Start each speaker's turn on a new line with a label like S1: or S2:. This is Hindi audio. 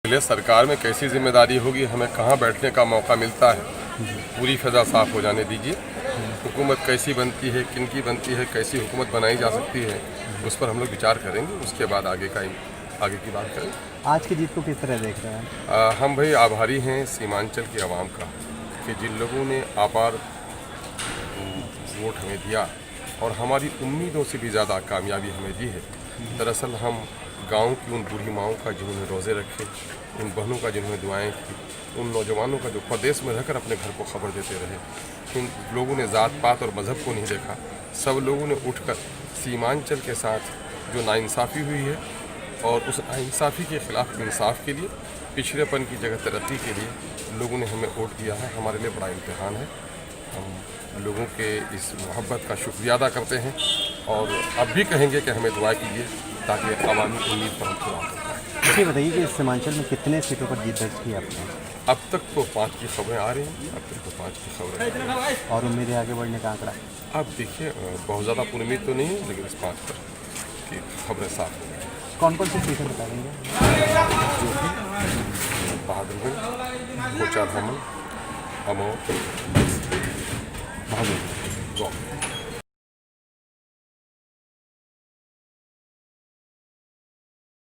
S1: पहले सरकार में कैसी जिम्मेदारी होगी, हमें कहाँ बैठने का मौका मिलता है, पूरी फ़ज़ा साफ़ हो जाने दीजिए। हुकूमत कैसी बनती है, किन की बनती है, कैसी हुकूमत बनाई जा सकती है, उस पर हम लोग विचार करेंगे। उसके बाद आगे की बात करें।
S2: आज की जीत को किस तरह देख रहे हैं?
S1: हम भाई आभारी हैं सीमांचल की आवाम का कि जिन लोगों ने आपार वोट हमें दिया और हमारी उम्मीदों से भी ज़्यादा कामयाबी हमें दी है। दरअसल हम गांव की उन बूढ़ी माओं का जिन्होंने रोज़े रखे, उन बहनों का जिन्होंने दुआएं की, उन नौजवानों का जो परदेश में रहकर अपने घर को खबर देते रहे, इन लोगों ने ज़ात पात और मज़हब को नहीं देखा। सब लोगों ने उठकर सीमांचल के साथ जो नाइंसाफ़ी हुई है और उस नाइंसाफ़ी के ख़िलाफ़ इंसाफ के लिए, पिछड़ेपन की जगह तरक्की के लिए लोगों ने हमें वोट दिया है। हमारे लिए बड़ा इम्तिहान है। हम लोगों के इस मोहब्बत का शुक्रिया अदा करते हैं और अब भी कहेंगे कि हमें दुआ कीजिए ताकि अवामी उम्मीद पर हम पूरा कर पाएँ।
S2: ये बताइए कि सीमांचल में कितने सीटों पर जीत दर्ज की आपने?
S1: अब तक तो 5 की खबरें आ रही हैं, अब तक तो 5 की खबरें आ रही हैं।
S2: और उम्मीद है आगे बढ़ने का आंकड़ा?
S1: अब देखिए बहुत ज़्यादा उम्मीद तो नहीं है, लेकिन इस 5 पर की खबरें साफ हो गई।
S2: कौन कौन सी सीटें बता देंगे?
S1: बहादुरगंज, कोचार हमन, अमोह,
S2: बहुत
S1: गौ।